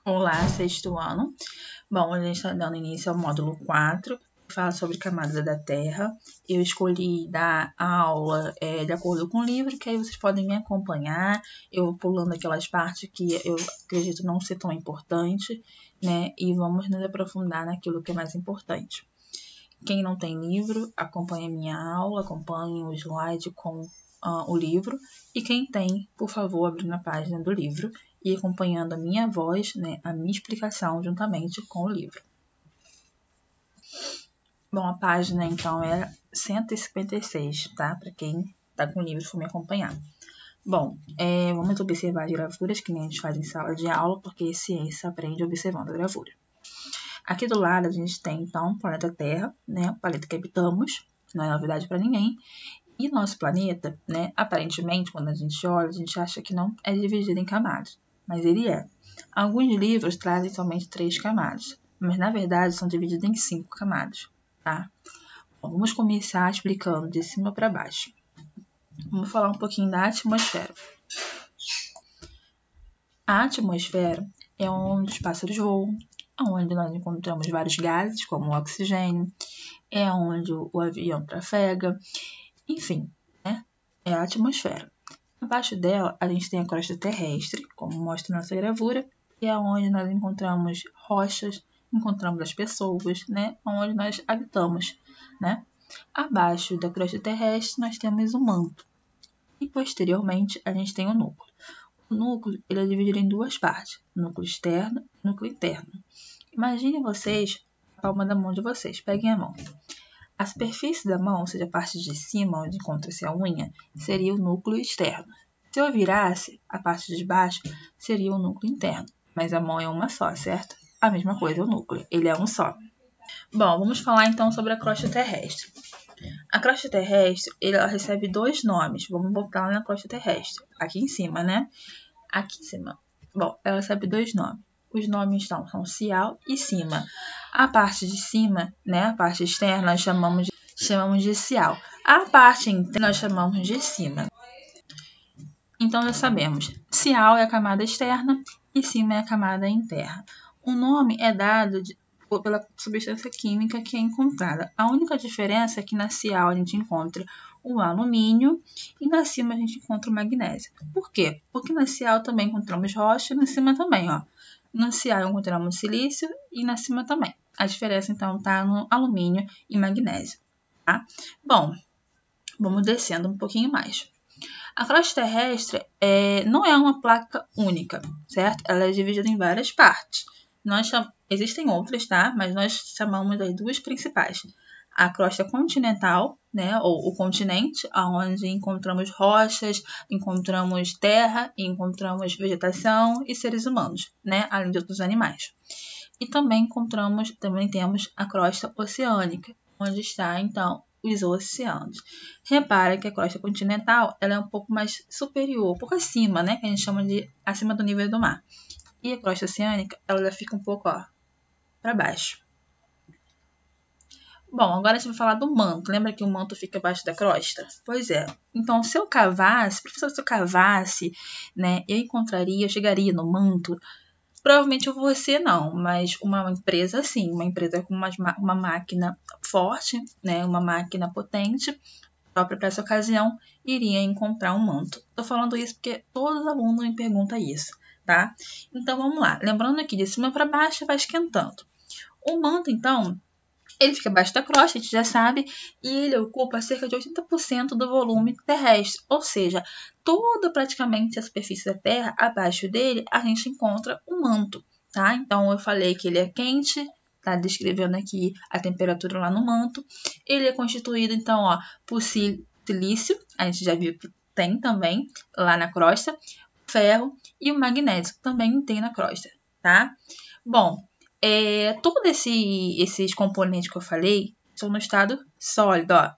Olá, sexto ano. Bom, a gente está dando início ao módulo 4, que fala sobre camadas da Terra. Eu escolhi dar a aula de acordo com o livro, que aí vocês podem me acompanhar. Eu vou pulando aquelas partes que eu acredito não ser tão importante, né? E vamos nos aprofundar naquilo que é mais importante. Quem não tem livro, acompanhe a minha aula, acompanhe o slide com o livro. E quem tem, por favor, abrindo a página do livro e acompanhando a minha voz, né, a minha explicação juntamente com o livro. Bom, a página então é 156, tá? Para quem tá com o livro for me acompanhar. Bom, vamos observar as gravuras que nem a gente faz em sala de aula, porque ciência aprende observando a gravura. Aqui do lado a gente tem então o planeta Terra, né? O planeta que habitamos, não é novidade para ninguém. E nosso planeta, né? Aparentemente, quando a gente olha, a gente acha que não é dividido em camadas, mas ele é. Alguns livros trazem somente 3 camadas, mas na verdade são divididos em 5 camadas, tá? Bom, vamos começar explicando de cima para baixo. Vamos falar um pouquinho da atmosfera. A atmosfera é onde os pássaros voam, onde nós encontramos vários gases, como o oxigênio, é onde o avião trafega, enfim, né? É a atmosfera. Abaixo dela, a gente tem a crosta terrestre, como mostra nossa gravura, que é onde nós encontramos rochas, encontramos as pessoas, né? Onde nós habitamos, né? Abaixo da crosta terrestre, nós temos o manto. E, posteriormente, a gente tem o núcleo. O núcleo ele é dividido em 2 partes, núcleo externo e núcleo interno. Imaginem vocês a palma da mão de vocês, peguem a mão. A superfície da mão, ou seja, a parte de cima, onde encontra-se a unha, seria o núcleo externo. Se eu virasse, a parte de baixo seria o núcleo interno, mas a mão é uma só, certo? A mesma coisa o núcleo, ele é um só. Bom, vamos falar então sobre a crosta terrestre. A crosta terrestre, ela recebe 2 nomes. Vamos voltar lá na crosta terrestre, aqui em cima, né? Aqui em cima. Bom, ela recebe 2 nomes. Os nomes então são cial e cima. A parte de cima, né, a parte externa, nós chamamos de cial. A parte interna nós chamamos de cima. Então já sabemos, cial é a camada externa e cima é a camada interna. O nome é dado pela substância química que é encontrada. A única diferença é que na cial a gente encontra o alumínio e na cima a gente encontra o magnésio. Por quê? Porque na cial também encontramos rocha e na cima também, ó. Na cial encontramos silício e na cima também. A diferença então está no alumínio e magnésio, tá? Bom, vamos descendo um pouquinho mais. A crosta terrestre não é uma placa única, certo? Ela é dividida em várias partes. Existem outras, tá? Mas nós chamamos das 2 principais. A crosta continental, né? Ou o continente, onde encontramos rochas, encontramos terra, encontramos vegetação e seres humanos, né? Além de outros animais. E também temos a crosta oceânica, onde está, então, os oceanos. Repara que a crosta continental ela é um pouco mais superior, um pouco acima, né? Que a gente chama de acima do nível do mar. E a crosta oceânica, ela já fica um pouco, ó, para baixo. Bom, agora a gente vai falar do manto. Lembra que o manto fica abaixo da crosta? Pois é. Então, se eu cavasse, professor, se eu cavasse, né, eu chegaria no manto. Provavelmente você não, mas uma empresa sim, uma empresa com uma máquina forte, né, uma máquina potente, própria para essa ocasião, iria encontrar um manto. Estou falando isso porque todo aluno me pergunta isso, tá? Então vamos lá, lembrando aqui de cima para baixo vai esquentando. O manto, então, ele fica abaixo da crosta, a gente já sabe, e ele ocupa cerca de 80% do volume terrestre, ou seja, toda praticamente a superfície da Terra, abaixo dele, a gente encontra um manto, tá? Então, eu falei que ele é quente, tá descrevendo aqui a temperatura lá no manto. Ele é constituído, então, ó, por silício, a gente já viu que tem também lá na crosta, ferro e o magnésio, também tem na crosta, tá? Bom, todos esses componentes que eu falei são no estado sólido, ó.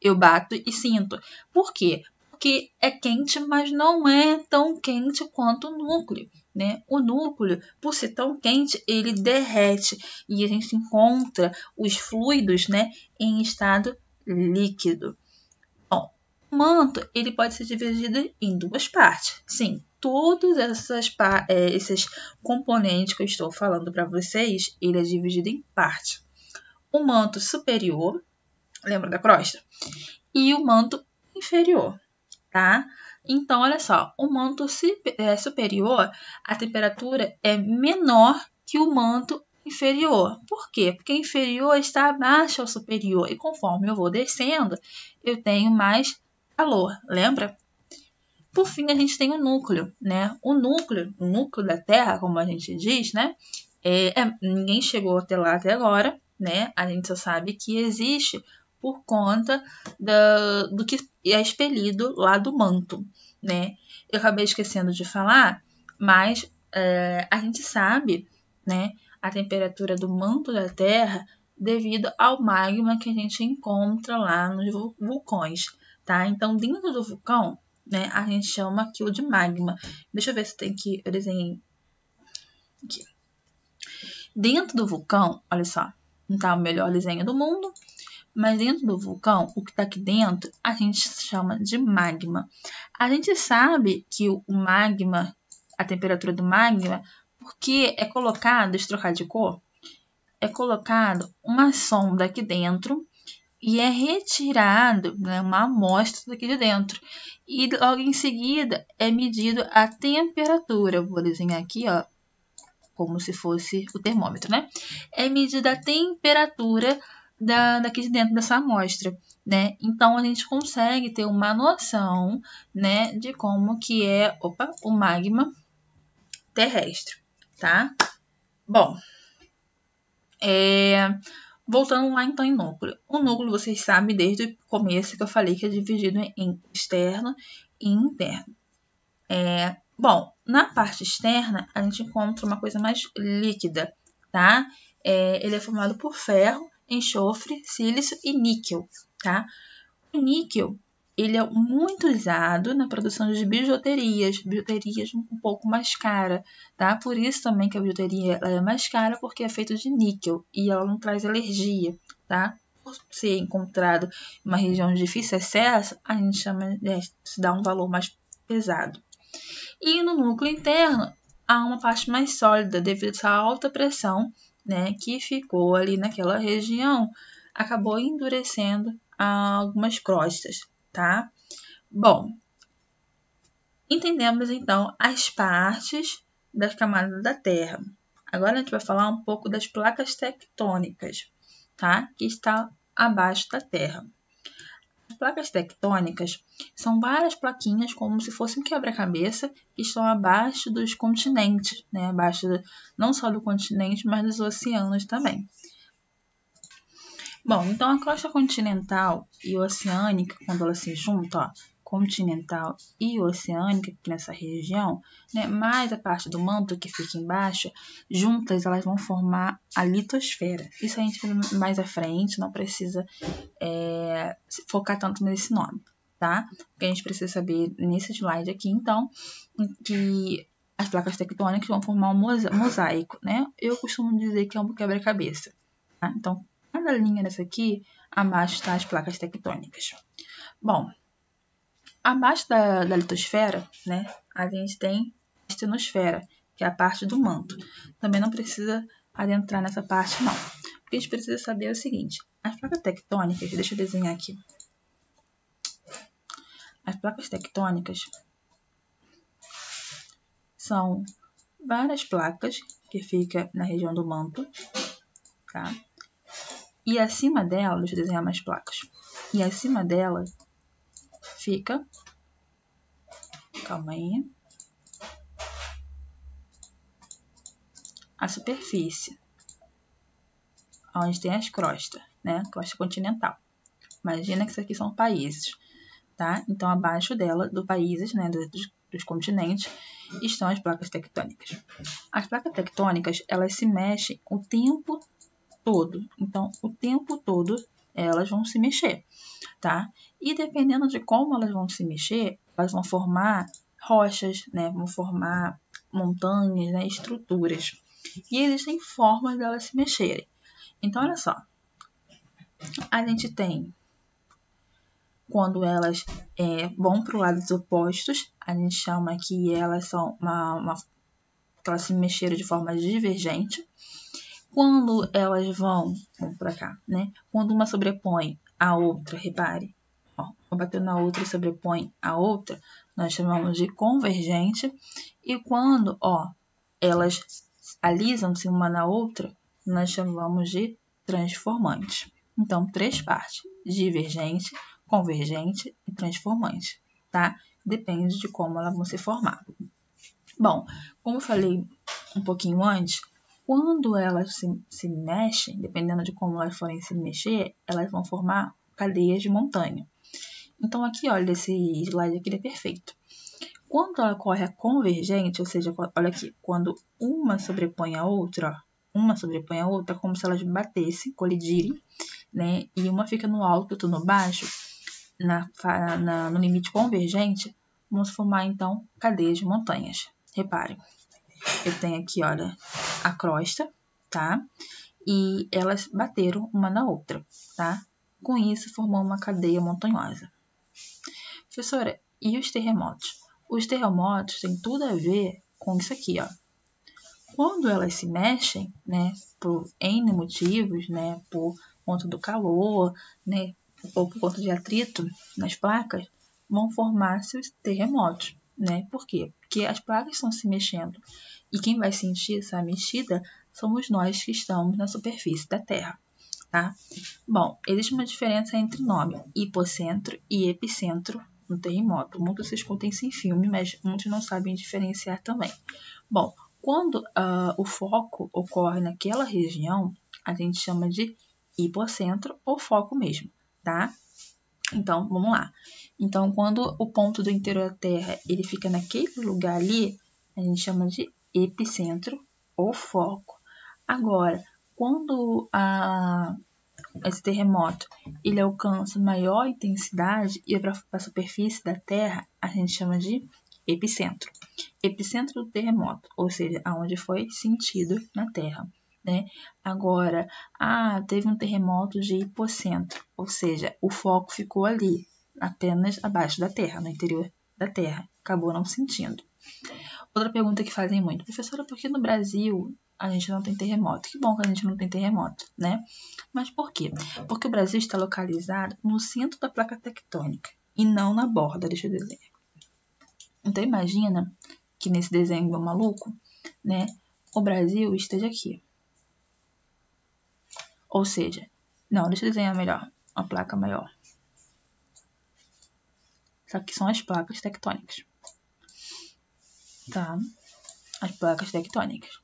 Eu bato e sinto. Por quê? Porque é quente, mas não é tão quente quanto o núcleo, né? O núcleo, por ser tão quente, ele derrete e a gente encontra os fluidos, né, em estado líquido. Bom, o manto ele pode ser dividido em 2 partes. Sim, todos esses componentes que eu estou falando para vocês, ele é dividido em partes. O manto superior, lembra da crosta? E o manto inferior, tá? Então, olha só, o manto superior, a temperatura é menor que o manto inferior. Por quê? Porque o inferior está abaixo ao superior e conforme eu vou descendo, eu tenho mais calor, lembra? Por fim, a gente tem o núcleo, né? O núcleo da Terra, como a gente diz, né? Ninguém chegou até lá até agora, né? A gente só sabe que existe por conta do que é expelido lá do manto, né? Eu acabei esquecendo de falar, mas a gente sabe, né, a temperatura do manto da Terra devido ao magma que a gente encontra lá nos vulcões, tá? Então, dentro do vulcão, né, a gente chama aquilo de magma. Deixa eu ver se tem aqui, eu desenhei aqui. Dentro do vulcão, olha só, não tá o melhor desenho do mundo, mas dentro do vulcão, o que está aqui dentro, a gente chama de magma. A gente sabe que o magma, a temperatura do magma, porque é colocado, deixa eu trocar de cor, é colocado uma sonda aqui dentro e é retirado, né, uma amostra daqui de dentro. E logo em seguida é medido a temperatura. Vou desenhar aqui, ó, como se fosse o termômetro, né? É medida a temperatura daqui de dentro dessa amostra, né? Então, a gente consegue ter uma noção, né, de como que é, o magma terrestre, tá? Bom, voltando lá então em núcleo. O núcleo, vocês sabem desde o começo que eu falei que é dividido em externo e interno. Bom, na parte externa, a gente encontra uma coisa mais líquida, tá? Ele é formado por ferro, enxofre, sílice e níquel, tá? O níquel, ele é muito usado na produção de bijuterias um pouco mais cara, tá? Por isso também que a bijuteria ela é mais cara, porque é feita de níquel e ela não traz alergia, tá? Por ser encontrado em uma região de difícil acesso, a gente chama de se dá um valor mais pesado. E no núcleo interno, há uma parte mais sólida devido a essa alta pressão, né, que ficou ali naquela região, acabou endurecendo algumas crostas, tá? Bom, entendemos então as partes das camadas da Terra. Agora a gente vai falar um pouco das placas tectônicas, tá? Que está abaixo da Terra. As placas tectônicas são várias plaquinhas como se fosse um quebra-cabeça que estão abaixo dos continentes, né? Abaixo não só do continente, mas dos oceanos também. Bom, então a crosta continental e oceânica, quando elas se juntam, ó, continental e oceânica, aqui nessa região, né, mais a parte do manto que fica embaixo, juntas elas vão formar a litosfera. Isso a gente vê mais à frente, não precisa focar tanto nesse nome, tá? Porque a gente precisa saber nesse slide aqui, então, que as placas tectônicas vão formar um mosaico, né? Eu costumo dizer que é um quebra-cabeça, tá? Então, cada linha dessa aqui, abaixo está as placas tectônicas. Bom, abaixo da litosfera, né, a gente tem a estenosfera, que é a parte do manto. Também não precisa adentrar nessa parte, não. O que a gente precisa saber é o seguinte: as placas tectônicas, deixa eu desenhar aqui. As placas tectônicas são várias placas que ficam na região do manto, tá? E acima dela, deixa eu desenhar mais placas. E acima dela fica, calma aí, a superfície, onde tem as crostas, né? Crosta continental. Imagina que isso aqui são países, tá? Então, abaixo dela, dos países, né, dos continentes, estão as placas tectônicas. As placas tectônicas, elas se mexem o tempo todo. Então, o tempo todo, elas vão se mexer, tá? E dependendo de como elas vão se mexer, elas vão formar rochas, né? Vão formar montanhas, né? Estruturas. E existem formas delas se mexerem. Então, olha só. A gente tem Quando elas vão para os lados opostos, a gente chama que elas são que elas se mexeram de forma divergente. Quando elas vamos para cá, né? Quando uma sobrepõe a outra, repare, ó, bateu na outra e sobrepõe a outra, nós chamamos de convergente. E quando, elas alisam-se uma na outra, nós chamamos de transformante. Então, 3 partes: divergente, convergente e transformante, tá? Depende de como elas vão se formar. Bom, como eu falei um pouquinho antes, quando elas se mexem, dependendo de como elas forem se mexer, elas vão formar cadeias de montanha. Então, aqui, olha, esse slide aqui é perfeito. Quando ela ocorre a convergente, ou seja, olha aqui, quando uma sobrepõe a outra, como se elas batessem, colidirem, né? E uma fica no alto, outra no baixo, no limite convergente, vamos formar, então, cadeias de montanhas. Reparem, eu tenho aqui, olha, a crosta, tá? E elas bateram uma na outra, tá? Com isso, formou uma cadeia montanhosa. Professora, e os terremotos? Os terremotos têm tudo a ver com isso aqui, ó. Quando elas se mexem, né, por N motivos, né, por conta do calor, né, ou por conta de atrito nas placas, vão formar-se os terremotos, né? Por quê? Porque as placas estão se mexendo e quem vai sentir essa mexida somos nós que estamos na superfície da Terra, tá? Bom, existe uma diferença entre nome hipocentro e epicentro no terremoto. Muitos se escutam isso em filme, mas muitos não sabem diferenciar também. Bom, quando o foco ocorre naquela região, a gente chama de hipocentro ou foco mesmo, tá? Então, vamos lá. Então, quando o ponto do interior da Terra ele fica naquele lugar ali, a gente chama de epicentro ou foco. Agora, quando esse terremoto ele alcança maior intensidade e para a superfície da Terra, a gente chama de epicentro. Epicentro do terremoto, ou seja, aonde foi sentido na Terra, né? Agora, teve um terremoto de hipocentro, ou seja, o foco ficou ali, apenas abaixo da Terra, no interior da Terra, acabou não sentindo. Outra pergunta que fazem muito: professora, por que no Brasil a gente não tem terremoto? Que bom que a gente não tem terremoto, né? Mas por quê? Porque o Brasil está localizado no centro da placa tectônica e não na borda deste desenho. Então, imagina que nesse desenho meu maluco, né, o Brasil esteja aqui. Ou seja, não, deixa eu desenhar melhor, uma placa maior. Isso aqui são as placas tectônicas. Tá? As placas tectônicas.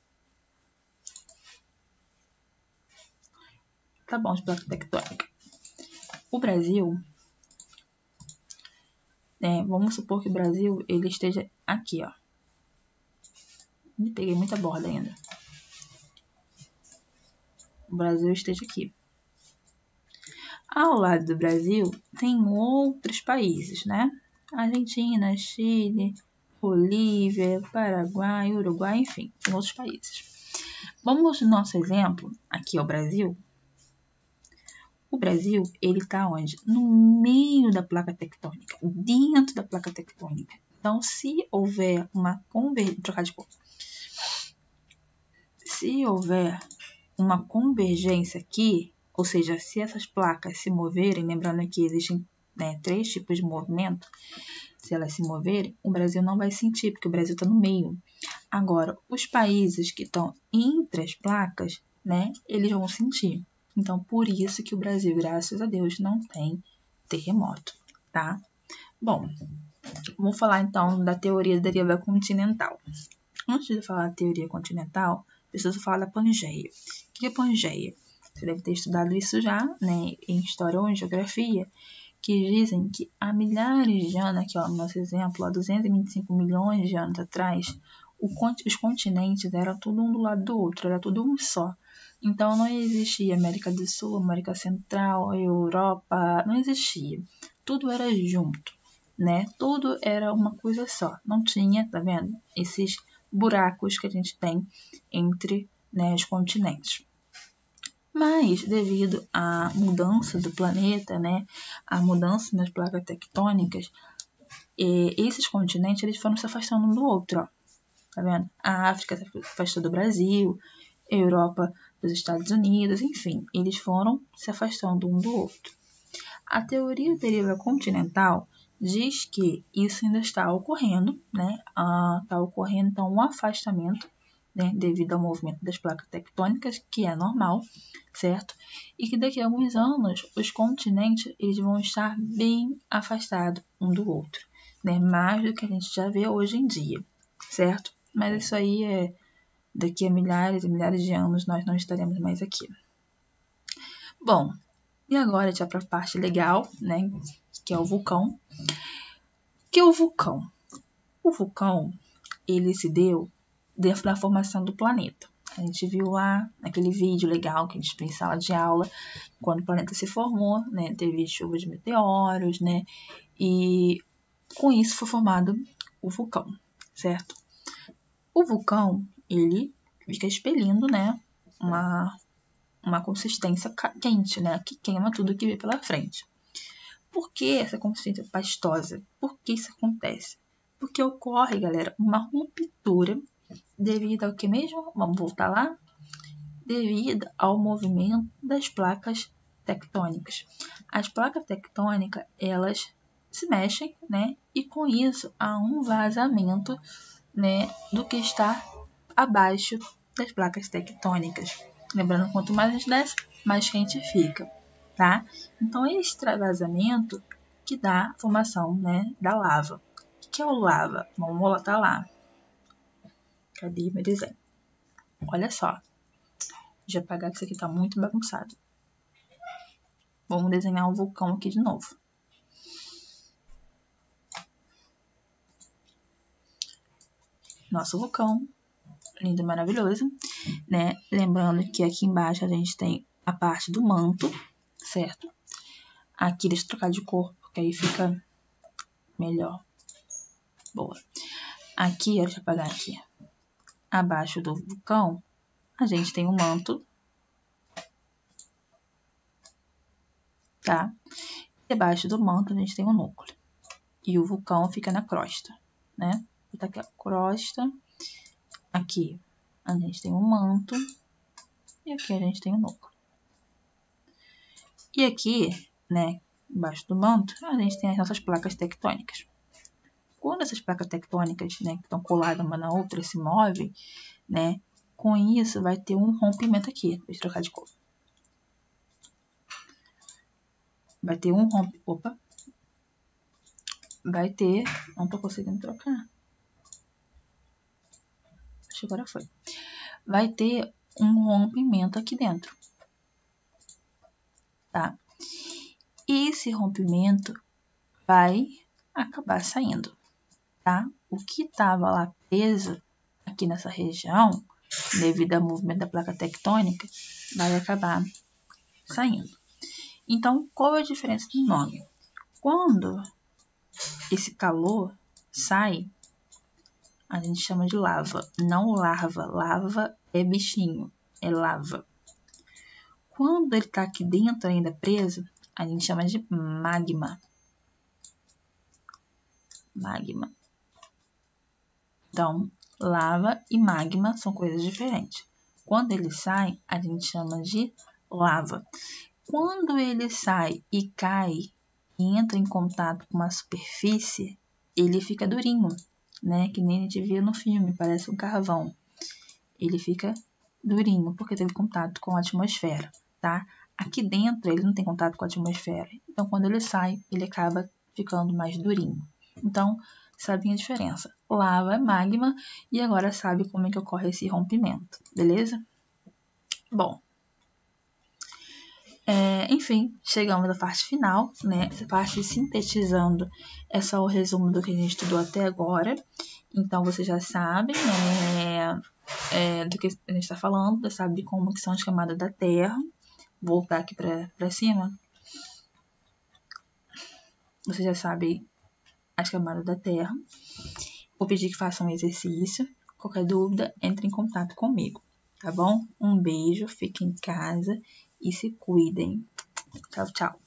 Tá bom, as placas tectônicas. O Brasil, vamos supor que o Brasil ele esteja aqui, ó. Me peguei muita borda ainda. O Brasil esteja aqui. Ao lado do Brasil tem outros países, né? Argentina, Chile, Bolívia, Paraguai, Uruguai, enfim, tem outros países. Vamos no nosso exemplo, aqui é o Brasil. O Brasil, ele está onde? No meio da placa tectônica, dentro da placa tectônica. Então, se houver uma convergência aqui, ou seja, se essas placas se moverem, lembrando que existem 3 tipos de movimento, se elas se moverem, o Brasil não vai sentir, porque o Brasil está no meio. Agora, os países que estão entre as placas, né, eles vão sentir. Então, por isso que o Brasil, graças a Deus, não tem terremoto, tá? Bom, vamos falar então da teoria da deriva continental. Antes de falar da teoria continental, preciso falar da Pangeia. O que é Pangeia? Você deve ter estudado isso já, né, em História ou em Geografia, que dizem que há milhares de anos, aqui ó, no nosso exemplo, há 225 milhões de anos atrás, os continentes eram tudo um do lado do outro, era tudo um só. Então, não existia América do Sul, América Central, Europa, não existia. Tudo era junto, né? Tudo era uma coisa só. Não tinha, tá vendo? Esses buracos que a gente tem entre, né, os continentes. Mas, devido à mudança do planeta, né, a mudança nas placas tectônicas, esses continentes eles foram se afastando um do outro, ó. Tá vendo? A África se afastou do Brasil, a Europa dos Estados Unidos, enfim, eles foram se afastando um do outro. A teoria da deriva continental diz que isso ainda está ocorrendo, né? Está ocorrendo então um afastamento, né, devido ao movimento das placas tectônicas, que é normal, certo? E que daqui a alguns anos os continentes eles vão estar bem afastados um do outro, né? Mais do que a gente já vê hoje em dia, certo? Mas isso aí é daqui a milhares e milhares de anos nós não estaremos mais aqui. Bom, e agora já para a parte legal, né? Que é o vulcão. O que é o vulcão? O vulcão, ele se deu dentro da formação do planeta. A gente viu lá naquele vídeo legal que a gente tem em sala de aula, quando o planeta se formou, né? Teve chuva de meteoros, né? E com isso foi formado o vulcão, certo? O vulcão, ele fica expelindo, né? Uma consistência quente, né? Que queima tudo que vê pela frente. Por que essa consistência pastosa? Por que isso acontece? Porque ocorre, galera, uma ruptura devido ao que mesmo? Vamos voltar lá? Devido ao movimento das placas tectônicas. As placas tectônicas, elas se mexem, né? E com isso há um vazamento, né, do que está abaixo das placas tectônicas. Lembrando, quanto mais a gente desce, mais quente fica, tá? Então, é esse extravasamento que dá a formação, né, da lava. O que é o lava? Vamos voltar lá. Cadê meu desenho? Olha só. Já apagar que isso aqui tá muito bagunçado. Vamos desenhar um vulcão aqui de novo. Nosso vulcão. Lindo e maravilhoso, né? Lembrando que aqui embaixo a gente tem a parte do manto, certo? Aqui deixa eu trocar de cor, porque aí fica melhor. Boa. Aqui, deixa eu apagar aqui. Abaixo do vulcão, a gente tem o manto, tá? E abaixo do manto a gente tem o núcleo. E o vulcão fica na crosta, né? Vou botar aqui a crosta. Aqui a gente tem o manto. E aqui a gente tem o núcleo. E aqui, né, embaixo do manto, a gente tem as nossas placas tectônicas. Quando essas placas tectônicas, né, que estão coladas uma na outra, se movem, né, com isso vai ter um rompimento aqui. Deixa eu trocar de cor. Vai ter um rompimento. Opa! Vai ter. Não tô conseguindo trocar. Acho que agora foi. Vai ter um rompimento aqui dentro. Tá? E esse rompimento vai acabar saindo. Tá? O que estava lá preso aqui nessa região, devido ao movimento da placa tectônica, vai acabar saindo. Então, qual é a diferença do nome? Quando esse calor sai, a gente chama de lava, não larva. Lava é bichinho, é lava. Quando ele está aqui dentro ainda preso, a gente chama de magma. Magma. Então, lava e magma são coisas diferentes. Quando ele sai, a gente chama de lava. Quando ele sai e cai e entra em contato com uma superfície, ele fica durinho, né? Que nem a gente via no filme, parece um carvão. Ele fica durinho porque teve contato com a atmosfera, tá? Aqui dentro ele não tem contato com a atmosfera. Então, quando ele sai, ele acaba ficando mais durinho. Então, sabem a diferença. Lava é magma e agora sabe como é que ocorre esse rompimento, beleza? Bom, enfim, chegamos à parte final, né? Essa parte sintetizando é só o resumo do que a gente estudou até agora. Então, vocês já sabem, né? Do que a gente está falando, já sabe como que são as camadas da Terra. Vou voltar aqui para cima. Você já sabe as camadas da Terra. Vou pedir que façam um exercício. Qualquer dúvida, entre em contato comigo, tá bom? Um beijo, fique em casa e se cuidem. Tchau, tchau.